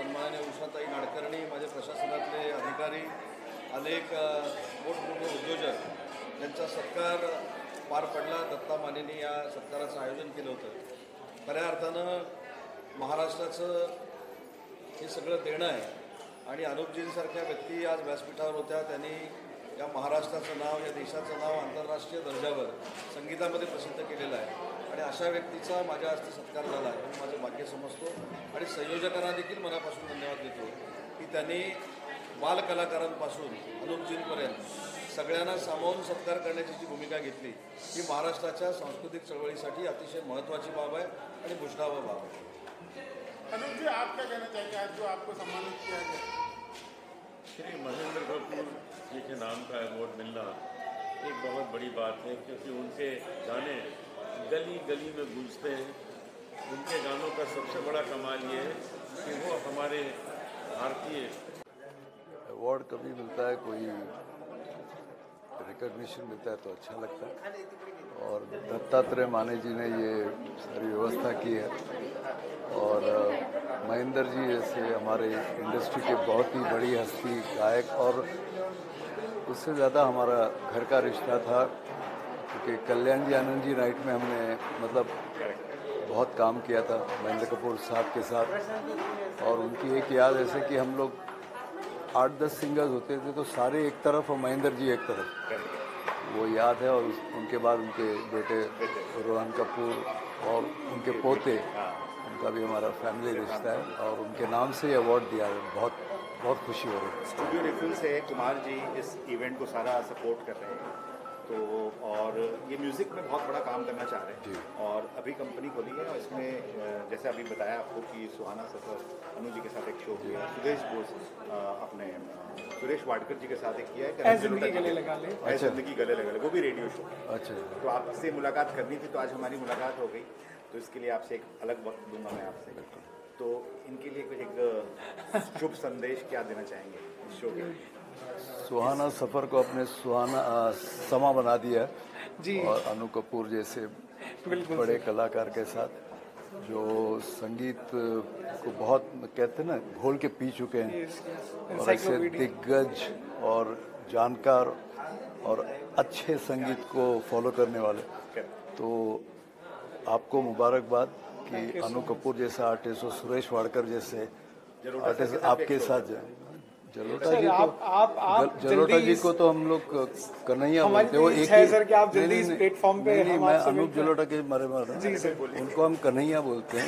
सन्माननीय उषाताई नाडकर्णी, माझे प्रशासनातले अधिकारी, अनेक मोठमोठे उद्योजक यांचा सत्कार पार पडला. दत्ता मानेंनी या सत्काराचं आयोजन केलं होतं. खऱ्या अर्थानं महाराष्ट्राचं हे सगळं देणं आहे आणि अनुपजींसारख्या व्यक्ती आज व्यासपीठावर होत्या. त्यांनी या महाराष्ट्राचं नाव, या देशाचं नाव आंतरराष्ट्रीय दर्जावर संगीतामध्ये प्रसिद्ध केलेलं आहे आणि अशा व्यक्तीचा माझ्या हस्ते सत्कार झाला आहे म्हणून माझं भाग्य समजतो. आणि संयोजकांना देखील मनापासून धन्यवाद देतो की त्यांनी बालकलाकारांपासून अनुपजींपर्यंत सगळ्यांना सामावून सत्कार करण्याची जी भूमिका घेतली ही महाराष्ट्राच्या सांस्कृतिक चळवळीसाठी अतिशय महत्त्वाची बाब आहे आणि भूषणावह बाब आहे. अनुप जी, आप क्या कहना चाहेंगे आज जो आपको सम्मानित किया गया? श्री महेंद्र कपूर जी के नाम का अवार्ड मिलना एक बहुत बड़ी बात है, क्योंकि उनके गाने गली गली में गूंजते हैं. उनके गानों का सबसे बड़ा कमाल ये है कि वो हमारे भारतीय अवार्ड कभी मिलता है, कोई रिकॉग्निशन मिलता है तो अच्छा लगता है. और दत्तात्रेय माने जी ने ये सारी व्यवस्था की है और महेंद्र जी जैसे हमारे इंडस्ट्री के बहुत ही बड़ी हस्ती, गायक, और उससे ज़्यादा हमारा घर का रिश्ता था क्योंकि कल्याण जी आनंद जी नाइट में हमने मतलब बहुत काम किया था महेंद्र कपूर साहब के साथ. और उनकी एक याद ऐसे कि हम लोग 8-10 सिंगर्स होते थे तो सारे एक तरफ और महेंद्र जी एक तरफ, वो याद है. और उनके बाद उनके बेटे रोहन कपूर और उनके पोते, उनका भी हमारा फैमिली रिश्ता है और उनके नाम से ये अवार्ड दिया है. बहुत बहुत खुशी हो रही है. स्टूडियो रिफिल से कुमार जी इस इवेंट को सारा सपोर्ट कर रहे हैं तो, और ये म्यूज़िक में बहुत बड़ा काम करना चाह रहे हैं और अभी कंपनी खोली है और इसमें जैसे अभी बताया आपको कि सुहाना सफर अनु जी के साथ एक शो किया, सुदेश बोस अपने सुरेश वाडकर जी के साथ एक किया है, जिंदगी गले लगा ले, जिंदगी गले लगा ले, वो भी रेडियो शो. अच्छा, तो आपसे मुलाकात करनी थी तो आज हमारी मुलाकात हो गई, तो इसके लिए आपसे एक अलग वक्त दूंगा मैं आपसे. तो इनके लिए कुछ एक शुभ संदेश क्या देना चाहेंगे इस शो के? सुहाना सफ़र को अपने सुहाना समा बना दिया जी. और अनु कपूर जैसे बड़े कलाकार के साथ जो संगीत को बहुत कहते हैं ना घोल के पी चुके हैं और ऐसे दिग्गज और जानकार और अच्छे संगीत को फॉलो करने वाले, तो आपको मुबारकबाद कि अनु कपूर जैसा आर्टिस्ट और सुरेश वाडकर जैसे आर्टिस्ट आपके साथ जाए. जलोटा जी को जलोटा जी को तो हम लोग कन्हैया बोलते हैं. वो एक ही सर कि आप जल्दी इस प्लेटफॉर्म पे नहीं, मैं अनूप जलोटा के मरे उनको हम कन्हैया बोलते हैं.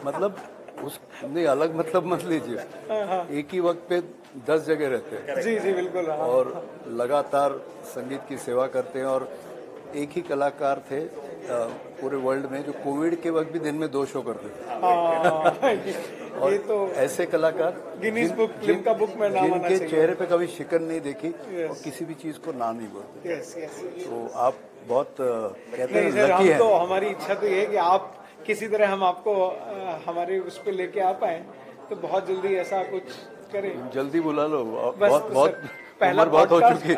मतलब उस नहीं अलग मतलब मत लीजिए, एक ही वक्त पे 10 जगह रहते हैं. जी जी बिल्कुल. और लगातार संगीत की सेवा करते हैं और एक ही कलाकार थे पूरे वर्ल्ड में जो कोविड के वक्त भी दिन में 2 शो करते थे. और ये तो ऐसे कलाकार गिनीज बुक लिम्का बुक में नाम आना जिनके चाहिए. चेहरे पे कभी शिकन नहीं देखी और किसी भी चीज को ना नहीं बोलते. Yes yes. तो आप बहुत कहते हैं सर, लकी हम हैं. तो हमारी इच्छा तो ये है कि आप किसी तरह हम आपको हमारे उस पर लेके आ पाए, तो बहुत जल्दी ऐसा कुछ करें. जल्दी बुला लो. बस बहुत बहुत पहला उम्र बहुत हो चुकी है.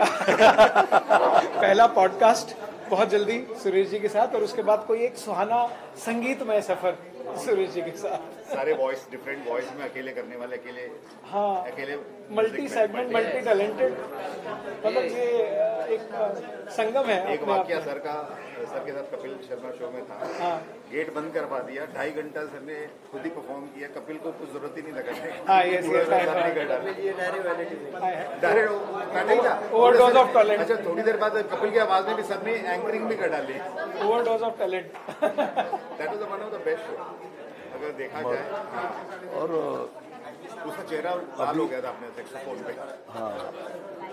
पहला पॉडकास्ट बहुत जल्दी सुरेश जी के साथ और उसके बाद कोई एक सुहाना संगीतमय सफर सुरेश जी के साथ. सारे वॉइस डिफरेंट वॉइस में अकेले करने वाले, अकेले हाँ, अकेले मल्टी सेगमेंट, मल्टी टैलेंटेड, मतलब ये एक संगम है. एक वाकया सर के साथ कपिल शर्मा शो में था. हाँ. गेट बंद करवा दिया, 2.5 घंटा सर ने खुद ही परफॉर्म किया. कपिल को कुछ जरूरत ही नहीं लगा. हाँ, यस यस. नहीं था ओवरडोज ऑफ टैलेंट. अच्छा, थोड़ी देर बाद कपिल की आवाज में भी सर ने एंकरिंग भी कर डाली. Overdose of talent. That was one of the best show अगर देखा जाए. और उसका चेहरा लाल हो गया था अपने सेक्सोफोन पे. हाँ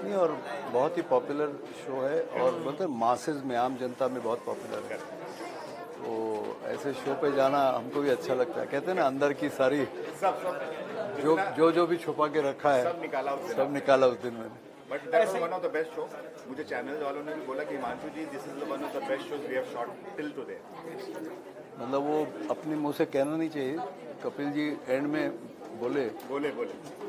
नहीं, और बहुत ही पॉपुलर शो है और बोलते हैं मासेस में, आम जनता में बहुत पॉपुलर है. तो ऐसे शो पे जाना हमको भी अच्छा लगता है. कहते हैं ना अंदर की सारी सब जो भी छुपा के रखा है सब निकाला उस दिन मैंने. But that was one of the best show. मुझे चैनल वालों ने भी बोला कि Himanshu ji this is one of the best shows we have shot till today. मतलब वो अपने मुंह से कहना नहीं चाहिए. कपिल जी एंड में बोले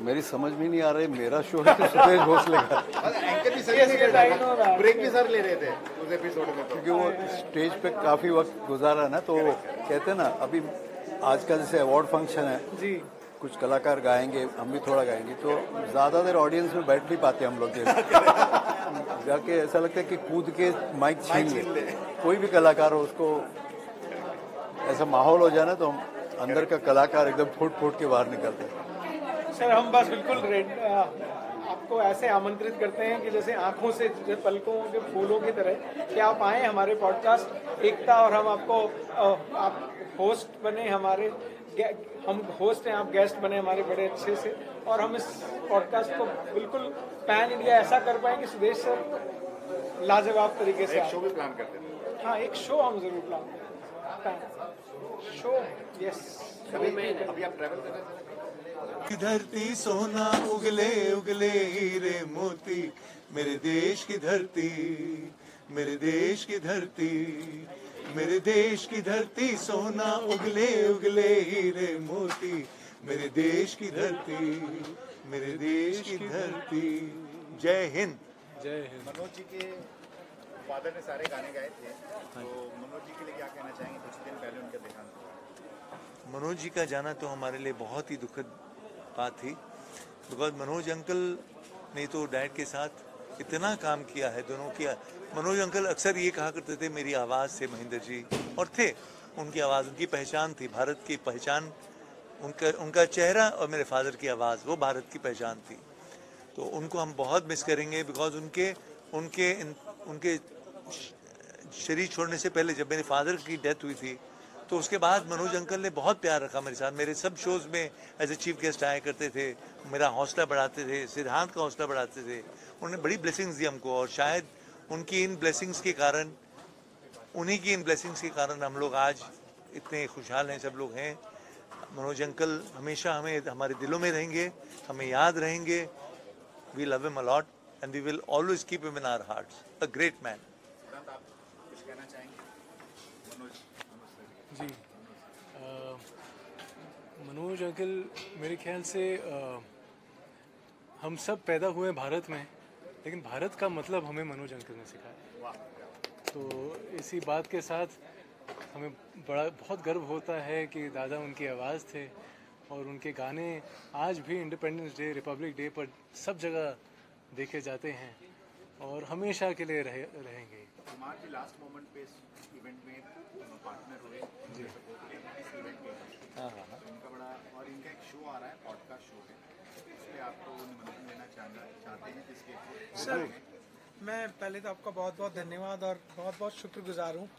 मेरी समझ में नहीं आ रही, मेरा शो है कि सुदेश भोसले का. एंकर भी सर ब्रेक भी सर ले रहे थे उस एपिसोड में. तो क्योंकि वो स्टेज पे काफी वक्त गुजारा है ना, तो कहते हैं ना अभी आज का जैसे अवार्ड फंक्शन है जी, कुछ कलाकार गाएंगे, हम भी थोड़ा गाएंगे, तो ज़्यादा देर ऑडियंस में बैठ नहीं पाते हम लोग जाके ऐसा लगता है कि कूद के माइक छीन ले। कोई भी कलाकार हो, उसको ऐसा माहौल हो जाए ना तो हम अंदर का कलाकार एकदम फूट फूट के बाहर निकलते हैं। सर हम बस बिल्कुल आपको ऐसे आमंत्रित करते हैं कि जैसे आंखों से पलकों के फूलों की तरह कि आप आएँ हमारे पॉडकास्ट एकता, और हम आपको आप होस्ट बने हमारे, हम होस्ट हैं, आप गेस्ट बने हमारे बड़े अच्छे से, और हम इस पॉडकास्ट को बिल्कुल पैन इंडिया ऐसा कर पाएँ कि सुदेश सर लाजवाब तरीके से एक शो भी प्लान करते हैं। हाँ, एक शो हम जरूर प्लान करें। Show yes. अभी आप ट्रैवल कर रहे हैं? की धरती सोना उगले उगले हीरे मोती, मेरे देश की धरती, मेरे देश की धरती, मेरे देश की धरती सोना उगले उगले हीरे मोती, मेरे देश की धरती, मेरे देश की धरती। जय हिंद। जय हिंद। मनोज जी के फादर ने सारे गाने गाए थे, तो मनोज जी के लिए क्या कहना चाहेंगे? कुछ दिन पहले उनका देहांत हुआ। मनोज जी का जाना तो हमारे लिए बहुत ही दुखद बात थी, बिकॉज मनोज अंकल ने तो डैड के साथ इतना काम किया है, दोनों किया। मनोज अंकल अक्सर ये कहा करते थे मेरी आवाज़ से महेंद्र जी, और थे, उनकी आवाज़ उनकी पहचान थी, भारत की पहचान, उनका चेहरा और मेरे फादर की आवाज़, वो भारत की पहचान थी। तो उनको हम बहुत मिस करेंगे, बिकॉज उनके शरीर छोड़ने से पहले जब मेरे फादर की डेथ हुई थी, तो उसके बाद मनोज अंकल ने बहुत प्यार रखा मेरे साथ। मेरे सब शोज़ में एज ए चीफ गेस्ट आया करते थे, मेरा हौसला बढ़ाते थे, सिद्धांत का हौसला बढ़ाते थे। उन्होंने बड़ी ब्लेसिंग्स दी हमको, और शायद उनकी इन ब्लेसिंग्स के कारण, उन्हीं की इन ब्लेसिंग्स के कारण हम लोग आज इतने खुशहाल हैं, सब लोग हैं। मनोज अंकल हमेशा हमें हमारे दिलों में रहेंगे, हमें याद रहेंगे। We love him a lot and we will always keep him in our hearts. A great man. आप कुछ कहना चाहेंगे? जी, मनोज अंकल मेरे ख्याल से हम सब पैदा हुए भारत में, लेकिन भारत का मतलब हमें मनोज अंकल ने सिखाया। तो इसी बात के साथ हमें बहुत गर्व होता है कि दादा उनकी आवाज़ थे, और उनके गाने आज भी इंडिपेंडेंस डे, रिपब्लिक डे पर सब जगह देखे जाते हैं, और हमेशा के लिए रहेंगे। कुमार जी लास्ट मोमेंट पे इस इवेंट में पार्टनर हुए जी, इस इवेंट में उनका बड़ा, और इनका एक शो आ रहा है, पॉडकास्ट शो है, इसलिए आपको निमंत्रण देना चाहते हैं जिसके सर मैं पहले तो आपका बहुत बहुत धन्यवाद और बहुत बहुत शुक्रगुजार हूँ।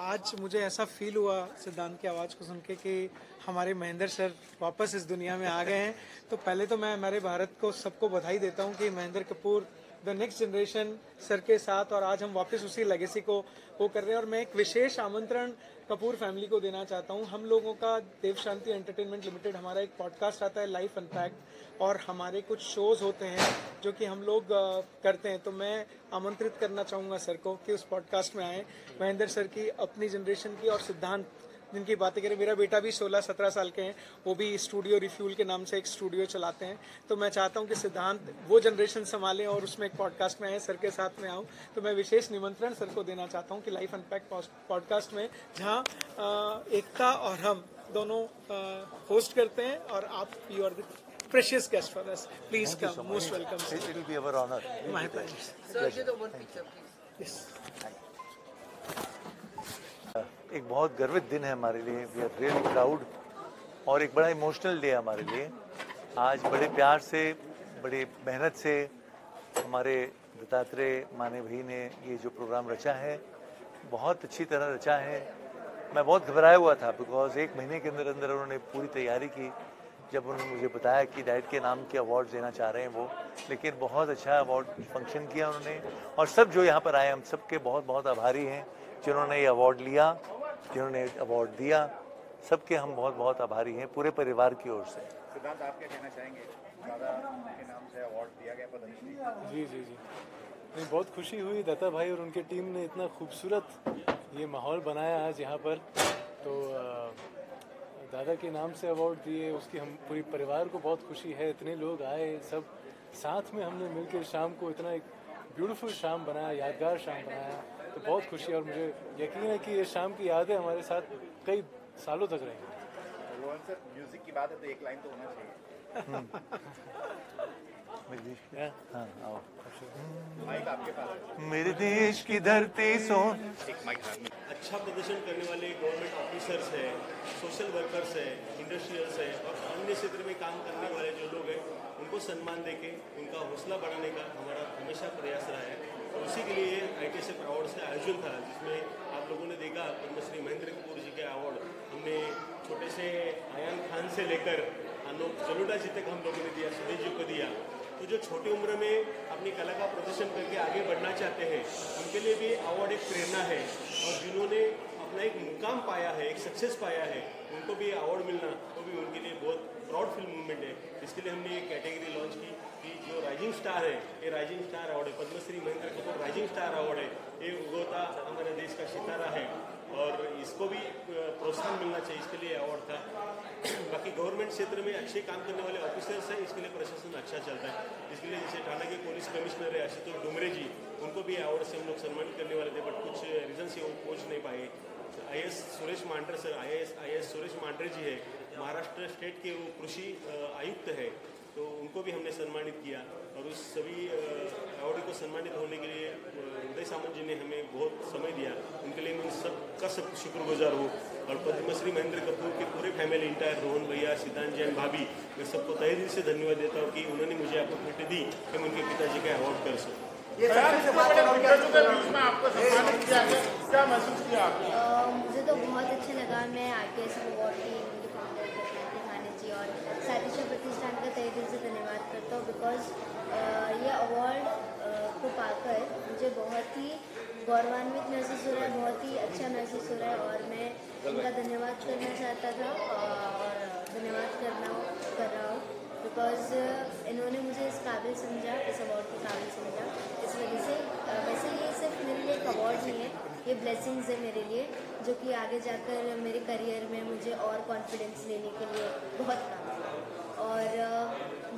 आज मुझे ऐसा फील हुआ सिद्धांत की आवाज़ को सुन के कि हमारे महेंद्र सर वापस इस दुनिया में आ गए हैं। तो पहले तो मैं हमारे भारत को सबको बधाई देता हूँ कि Mahendra Kapoor the next generation sir के साथ, और आज हम वापस उसी लेगेसी को वो कर रहे हैं। और मैं एक विशेष आमंत्रण कपूर फैमिली को देना चाहता हूँ। हम लोगों का देव शांति एंटरटेनमेंट लिमिटेड, हमारा एक पॉडकास्ट आता है लाइफ अनपैक्ड, और हमारे कुछ शोज़ होते हैं जो कि हम लोग करते हैं। तो मैं आमंत्रित करना चाहूँगा सर को कि उस पॉडकास्ट में आएँ। महेंद्र सर की अपनी जनरेशन की, और सिद्धांत जिनकी बातें करें, मेरा बेटा भी 16-17 साल के हैं, वो भी स्टूडियो रिफ्यूल के नाम से एक स्टूडियो चलाते हैं। तो मैं चाहता हूं कि सिद्धांत वो जनरेशन संभालें और उसमें एक पॉडकास्ट में आए, सर के साथ में आऊं। तो मैं विशेष निमंत्रण सर को देना चाहता हूं कि लाइफ अनपैक्ड पॉडकास्ट में, जहां एकता और हम दोनों होस्ट करते हैं, और आप you are the precious guest for us, please come, most welcome. It will be our honour. My pleasure. एक बहुत गर्वित दिन है हमारे लिए, वी आर रियली प्राउड, और एक बड़ा इमोशनल डे हमारे लिए। आज बड़े प्यार से, बड़े मेहनत से हमारे दत्तात्रेय माने भाई ने ये जो प्रोग्राम रचा है, बहुत अच्छी तरह रचा है। मैं बहुत घबराया हुआ था, बिकॉज 1 महीने के अंदर अंदर उन्होंने पूरी तैयारी की। जब उन्होंने मुझे बताया कि डैड के नाम के अवार्ड देना चाह रहे हैं वो, लेकिन बहुत अच्छा अवार्ड फंक्शन किया उन्होंने। और सब जो यहाँ पर आए, हम सबके बहुत बहुत आभारी हैं जिन्होंने ये अवार्ड लिया, जिन्होंने अवार्ड दिया, सबके हम बहुत बहुत आभारी हैं, पूरे परिवार की ओर से। सिद्धांत, आप क्या कहना चाहेंगे? दादा के नाम से अवार्ड दिया गया पद्मश्री। जी जी जी, नहीं, बहुत खुशी हुई। दत्ता भाई और उनके टीम ने इतना खूबसूरत ये माहौल बनाया आज यहाँ पर। तो दादा के नाम से अवार्ड दिए, उसकी हम पूरी परिवार को बहुत खुशी है। इतने लोग आए, सब साथ में हमने मिलकर शाम को इतना एक ब्यूटीफुल शाम बनाया, यादगार शाम बनाया। तो बहुत खुशी है, और मुझे यकीन है कि ये शाम की यादें हमारे साथ कई सालों तक रहेंगी। रोहन सर, म्यूजिक की बात है तो एक लाइन तो होना चाहिए। माइक आपके पास है। मेरे देश की धरती सोन। अच्छा प्रदर्शन करने वाले गवर्नमेंट ऑफिसर्स हैं, सोशल वर्कर्स हैं, इंडस्ट्रियल्स हैं और अन्य क्षेत्र में काम करने वाले जो लोग हैं उनको सम्मान देके उनका हौसला बढ़ाने का हमारा हमेशा प्रयास रहा है। और उसी के लिए ITSF अवार्ड से आयोजन था, जिसमें आप लोगों ने देखा पद्मश्री महेंद्र कपूर जी के अवार्ड हमने छोटे से आयान खान से लेकर अनोख जलोटा जी तक हम लोगों ने दिया, सुरेश जी को दिया। तो जो छोटी उम्र में अपनी कला का प्रदर्शन करके आगे बढ़ना चाहते हैं उनके लिए भी अवार्ड एक प्रेरणा है, और जिन्होंने अपना एक मुकाम पाया है, एक सक्सेस पाया है, उनको भी अवार्ड मिलना तो भी उनके लिए बहुत प्राउड फील मूवमेंट है। इसके लिए हमने एक कैटेगरी लॉन्च की कि जो राइजिंग स्टार है, ये राइजिंग स्टार अवार्ड है, Padmashri Mahendra Kapoor rising star award है, ये उगोता हमारे देश का सितारा है और इसको भी प्रोत्साहन मिलना चाहिए, इसके लिए अवार्ड था। बाकी गवर्नमेंट क्षेत्र में अच्छे काम करने वाले ऑफिसर्स हैं, इसके लिए प्रशासन अच्छा चलता है। इसके लिए जैसे ठाणे के पुलिस कमिश्नर है आशुतोष डुमरे जी, उनको भी अवार्ड से हम लोग सम्मानित करने वाले थे, बट कुछ रीज़न से वो पहुँच नहीं पाए। IAS Suresh Mandre sir, IAS Suresh Mandre ji है, महाराष्ट्र स्टेट के वो कृषि आयुक्त है, तो उनको भी हमने सम्मानित किया। और उस सभी अवार्ड को सम्मानित होने के लिए उदय सामंत जी ने हमें बहुत समय दिया, उनके लिए मैं सबका सब शुक्रगुजार हूँ। और पद्मश्री महेंद्र कपूर की पूरे फैमिली इंटायर, रोहन भैया, सिद्धांत जैन, भाभी, मैं सबको तहे दिल से धन्यवाद देता हूँ कि उन्होंने मुझे अपॉर्चुनिटी दी कि मैं उनके पिताजी का अवार्ड कर सकूँ। क्या महसूस किया आपने? मुझे तो बहुत अच्छा लगा। मैं ITSF अवार्ड की उनके फाउंडर दत्तात्रेय माने जी और सातिशा प्रतिष्ठान का तहे दिल से धन्यवाद करता हूँ, बिकॉज ये अवार्ड को पाकर मुझे बहुत ही गौरवान्वित महसूस हो रहा है, बहुत ही अच्छा महसूस हो रहा है। और मैं इनका धन्यवाद करना चाहता था और धन्यवाद कर रहा हूँ, बिकॉज इन्होंने मुझे इस काबिल समझा, इस अवार्ड के काबिल समझा। इस वजह से वैसे ये सिर्फ मेरे लिए एक अवार्ड नहीं है, ये ब्लेसिंग्स है मेरे लिए, जो कि आगे जाकर मेरे करियर में मुझे और कॉन्फिडेंस लेने के लिए बहुत काम है। और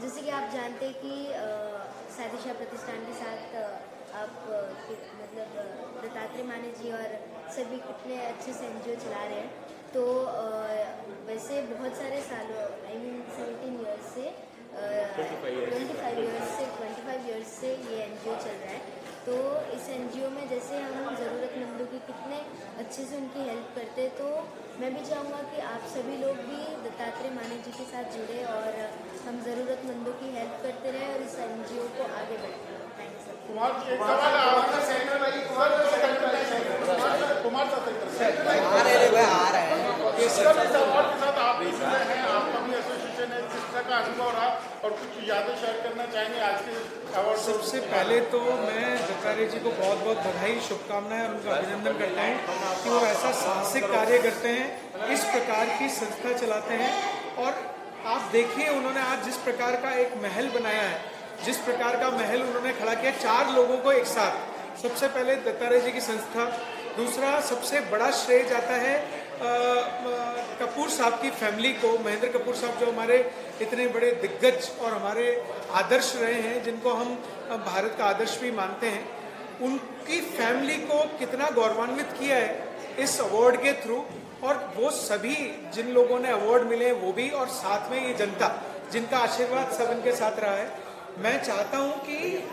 जैसे कि आप जानते हैं कि सातिशा प्रतिष्ठान के साथ आप मतलब दत्तात्रेय माने जी और सभी कितने अच्छे से NGO चला रहे हैं। तो वैसे बहुत सारे सालों, I mean 17 ईयर्स से 25 ईयर्स से ये NGO चल रहा है। तो इस NGO में जैसे हम ज़रूरतमंदों की कितने अच्छे से उनकी हेल्प करते, तो मैं भी चाहूँगा कि आप सभी लोग भी दत्तात्रेय माने जी के साथ जुड़े और हम ज़रूरतमंदों की हेल्प करते रहे और इस NGO को आगे बढ़ाएं। थैंक यू और कुछ यादें शेयर करना चाहेंगे आज के अवार्ड? सबसे पहले तो मैं दत्तात्रेय जी को बहुत बहुत बधाई, शुभकामनाएं और उनका अभिनंदन करता हूँ कि वो ऐसा साहसिक कार्य करते हैं, इस प्रकार की संस्था चलाते हैं। और आप देखिए उन्होंने आज जिस प्रकार का एक महल बनाया है, जिस प्रकार का महल उन्होंने खड़ा किया 4 लोगों को एक साथ, सबसे पहले दत्तात्रेय जी की संस्था, दूसरा सबसे बड़ा श्रेय जाता है कपूर साहब की फैमिली को, महेंद्र कपूर साहब जो हमारे इतने बड़े दिग्गज और हमारे आदर्श रहे हैं, जिनको हम भारत का आदर्श भी मानते हैं, उनकी फैमिली को कितना गौरवान्वित किया है इस अवार्ड के थ्रू। और वो सभी जिन लोगों ने अवार्ड मिले वो भी, और साथ में ये जनता जिनका आशीर्वाद सब इनके साथ रहा है। मैं चाहता हूँ कि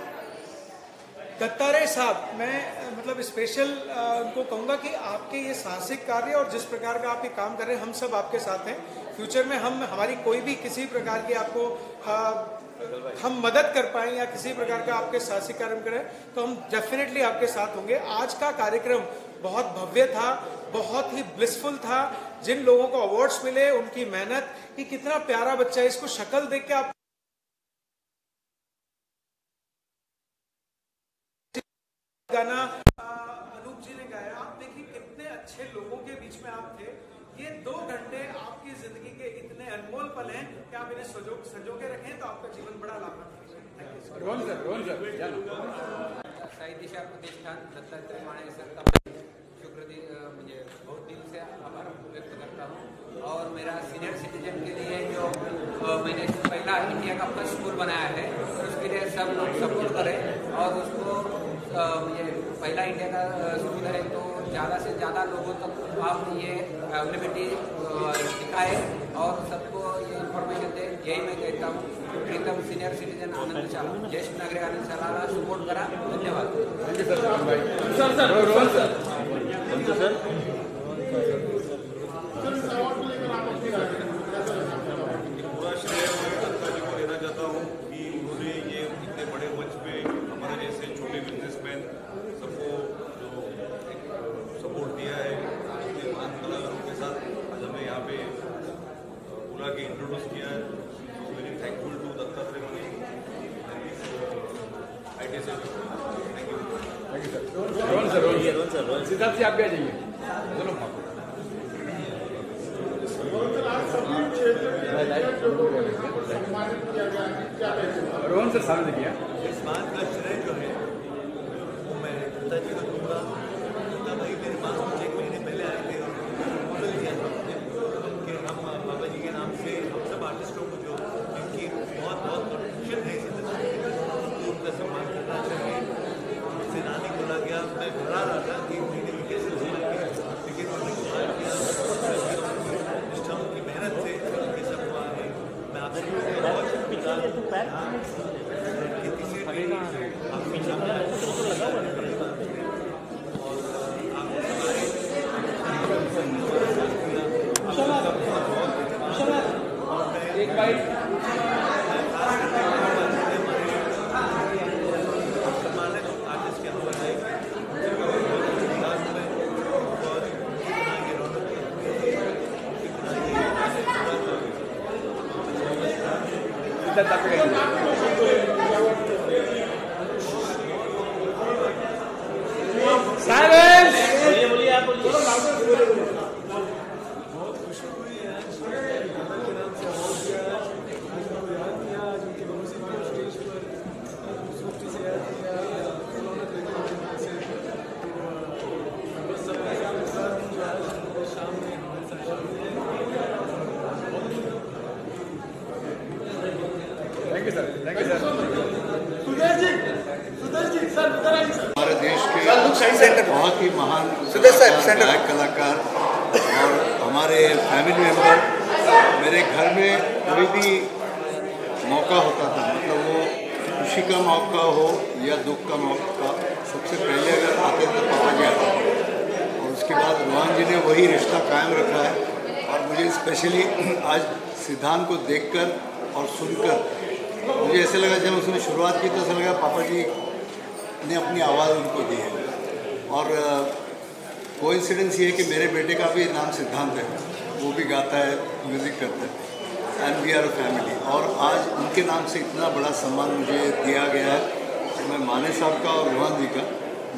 दत्तात्रेय साहब, मैं मतलब स्पेशल उनको कहूँगा कि आपके ये साहसिक कार्य और जिस प्रकार का आप ये काम कर रहे हैं, हम सब आपके साथ हैं। फ्यूचर में हमारी कोई भी किसी प्रकार की आपको हम मदद कर पाएँ या किसी प्रकार का आपके साहसिक कार्य करें तो हम डेफिनेटली आपके साथ होंगे। आज का कार्यक्रम बहुत भव्य था, बहुत ही ब्लिसफुल था। जिन लोगों को अवार्ड्स मिले उनकी मेहनत, कि कितना प्यारा बच्चा है, इसको शक्ल देख के आप गाना अनूप जी ने गाया, आप देखिए कितने अच्छे लोगों के बीच में आप थे। ये 2 घंटे आपकी जिंदगी के इतने अनमोल पल हैं कि आप इन्हें संजो के रखें तो आपका जीवन बड़ा लाभप्रद है। सातिशा प्रतिष्ठान दत्तात्रेय माने सर का मुझे बहुत दिल से आभार व्यक्त करता हूँ। और मेरा सीनियर सिटीजन के लिए जो मैंने पहला इंडिया का फर्स्ट स्कूल बनाया है, उसके लिए सब लोग सपोर्ट करें। और उसको ये पहला इंडिया का स्कूल है तो ज़्यादा से ज़्यादा लोगों तक आप ये अवेलेबिलिटी दिखाए और सबको ये इन्फॉर्मेशन दे, यही मैं कहता हूँ। प्रीतम सीनियर सिटीजन आनंद शाह, ज्येष्ठ नागरिक आनंद शाहला सपोर्ट करा। धन्यवाद। पूरा श्रेय मैं दत्ता जी को लेना चाहता हूँ कि उन्होंने ये इतने बड़े मंच पे हमारे जैसे छोटे बिजनेसमैन सबको जो एक सपोर्ट दिया है, इतने महान कलाकारों के साथ आज हमें यहाँ पे बुला के इंट्रोड्यूस किया है। वेरी थैंकफुल टू दत्तात्रेय मणि। सिद्धार्थ जी आप भी आ जाइए। रोहन सर सामने किया। इस बात का श्रेय जो है वो मैं दत्ता जी को दूंगा। दत्ता भाई मेरे पास कुछ 1 महीने पहले आए थे और मॉडल दिया था कि हम बाबा जी के नाम से हम सब आर्टिस्टों को जो इनकी बहुत बहुत कंट्रीब्यूशन है इस इंडस्ट्री में, तो उनका सम्मान करना चाहिए। सेनानी बोला गया, मैं घबरा रहा था कि 1 महीने में कैसे हो पाएंगे, लेकिन उन्होंने कहा कि निष्ठा की मेहनत से ये सब हुआ है। मैं आप सभी को बहुत शुक्रिया एक बाइट बोलिए आप बोलिए। हमारे देश के बहुत ही महान गायक कलाकार और हमारे फैमिली मेम्बर मेरे घर में कोई भी मौका होता था, मतलब वो खुशी का मौका हो या दुख का मौका, सबसे पहले अगर आते थे पापा जी आते थे। और उसके बाद रोहन जी ने वही रिश्ता कायम रखा है। और मुझे स्पेशली आज सिद्धांत को देखकर और सुनकर मुझे ऐसे लगा, जब उसने शुरुआत की तो ऐसा लगा पापा जी ने अपनी आवाज़ उनको दी है। और कोइंसिडेंस ये है कि मेरे बेटे का भी नाम सिद्धांत है, वो भी गाता है, म्यूज़िक करता है, and we are a family. और आज उनके नाम से इतना बड़ा सम्मान मुझे दिया गया है, तो मैं माने साहब का और रोहन जी का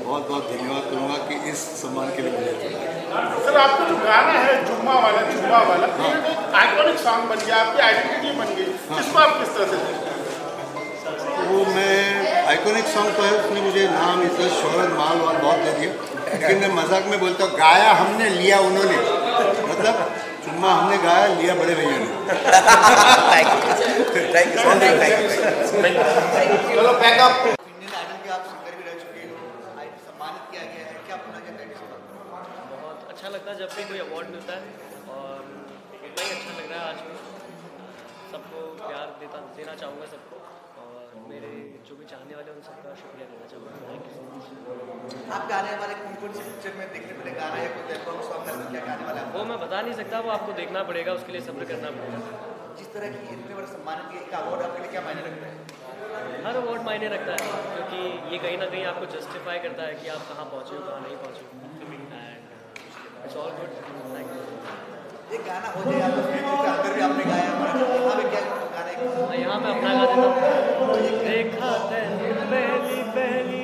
बहुत बहुत धन्यवाद करूँगा कि इस सम्मान के लिए मुझे चुना। सर आपका जो गाना है जुम्मा वाला हाँ। ये एक आइकॉनिक सॉन्ग बन गया, आपकी आइडेंटिटी बन गई। हाँ। इसको आप किस तरह से? वो मैं आइकॉनिक सॉन्ग तो है, उसने मुझे नाम, इज्जत, शोहरत, माल वाल बहुत दे दिया, लेकिन मैं मजाक में बोलता हूँ गाया हमने, लिया उन्होंने। मतलब चुम्मा हमने गाया, लिया बड़े भैया ने। चलो बैकअप। इंडियन आइडल के आप सिंगर भी रह चुके हो, सम्मानित किया गया है, क्या अपना कहते हैं? बहुत अच्छा लगता है जब भी कोई अवार्ड मिलता है और इतना ही अच्छा लग रहा है। आज भी सबको प्यार देना चाहूँगा सबको, और मेरे जो भी चाहने वाले उन सबका शुक्रिया देना चाहूँगा। Thank you so much. आप गाने वाले कौन सी पिक्चर में देखने मिले गाना या कोई बैकग्राउंड सॉन्ग है, क्या गाने वाला है? वो मैं बता नहीं सकता, वो आपको देखना पड़ेगा, उसके लिए सब्र करना पड़ेगा। जिस तरह की इतने बड़े सम्मान की एक अवार्ड आपके लिए क्या मायने रखता है? हर अवार्ड मायने रखता है, क्योंकि ये कहीं ना कहीं आपको जस्टिफाई करता है कि आप कहाँ पहुँचे हो, कहाँ नहीं पहुँचे हो। And it's all good. Thank you. एक गाना हो जाए, अंदर भी आपने गाया, यहाँ पे क्या गाने? यहाँ मैं अपना गा देता हूँ। देखा पहली